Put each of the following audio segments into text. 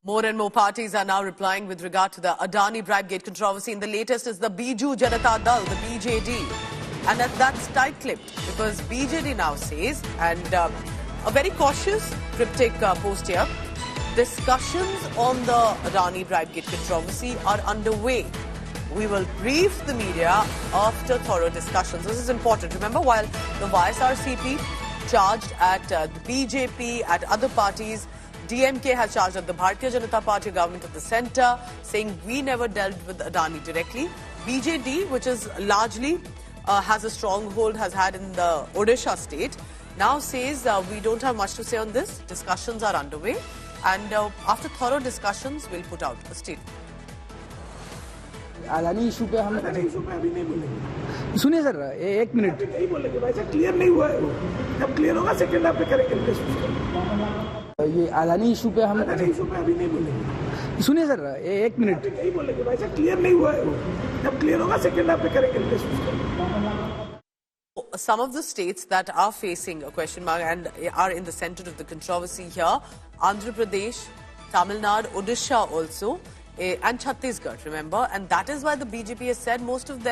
More and more parties are now replying with regard to the Adani-Bradgate controversy. And the latest is the Biju Janata Dal, the BJD. And that's tight-lipped because BJD now says, and a very cautious, cryptic post here, discussions on the Adani-Bradgate controversy are underway. We will brief the media after thorough discussions. This is important. Remember, while the YFRCP charged at the BJP, at other parties, DMK has charged at the Bharatiya Janata Party, government of the centre, saying we never dealt with Adani directly. BJD, which is largely has a stronghold, has had in the Odisha state, now says we don't have much to say on this. Discussions are underway, and after thorough discussions, we'll put out a statement. Adani issue पे हम अभी नहीं बोलेंगे। सुनिए sir एक minute नहीं बोलेंगे भाई साहब, क्लियर नहीं हुआ है वो। जब क्लियर होगा सेकंड हाफ पे करेंगे। ये अदानी इशू पे हम इशू पे अभी नहीं बोलेंगे। सुनिए सर एक मिनट नहीं बोलेंगे भाई साहब, क्लियर नहीं हुआ है वो। जब क्लियर होगा सेकंड हाफ पे करेंगे। Some of the states that are facing a question mark and are in the center of the controversy here, Andhra Pradesh, Tamil Nadu, Odisha also, and Chhattisgarh, remember, and that is why the BJP has said most of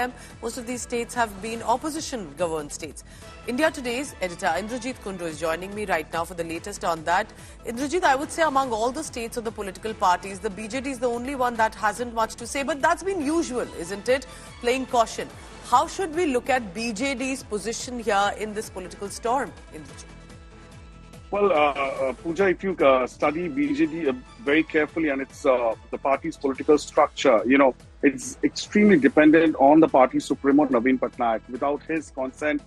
these states have been opposition-governed states. India Today's editor Indrajit Kundu is joining me right now for the latest on that. Indrajit, I would say among all the states of the political parties, the BJD is the only one that hasn't much to say, but that's been usual, isn't it? Playing caution. How should we look at BJD's position here in this political storm, Indrajit? Well, Pooja, if you study BJD very carefully and it's the party's political structure, you know, it's extremely dependent on the party supremo, Naveen Patnaik. Without his consent,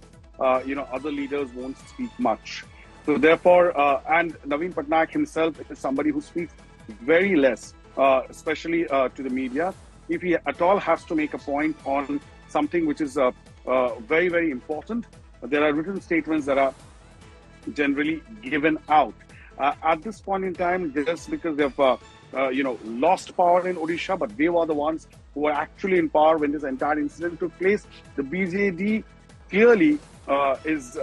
you know, other leaders won't speak much. So therefore, and Naveen Patnaik himself is somebody who speaks very less, especially to the media. If he at all has to make a point on something which is very, very important, there are written statements that are generally given out. At this point in time, just because they've you know, lost power in Odisha, but they were the ones who were actually in power when this entire incident took place, the BJD clearly is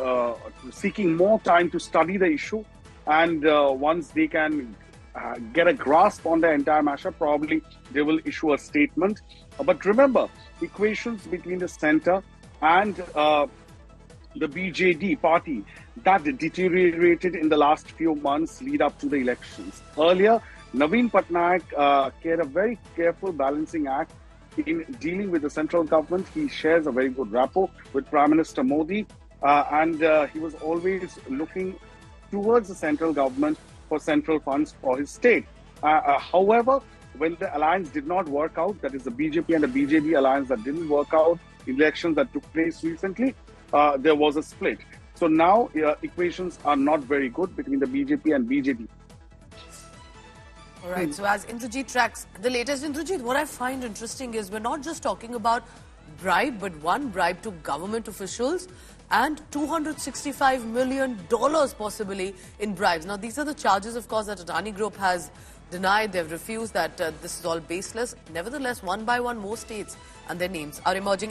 seeking more time to study the issue, and once they can get a grasp on the entire mashup, probably they will issue a statement. But remember, equations between the centre and the BJD party, that deteriorated in the last few months lead up to the elections. Earlier, Naveen Patnaik carried a very careful balancing act in dealing with the central government. He shares a very good rapport with Prime Minister Modi, and he was always looking towards the central government for central funds for his state. However, when the alliance did not work out, that is the BJP and the BJD alliance that didn't work out, elections that took place recently, there was a split. So now equations are not very good between the BJP and BJD. All right, so as Indrajit tracks the latest, Indrajit, what I find interesting is we're not just talking about bribe, but one bribe to government officials and $265 million possibly in bribes. Now, these are the charges, of course, that Adani Group has denied. They've refused that this is all baseless. Nevertheless, one by one, more states and their names are emerging.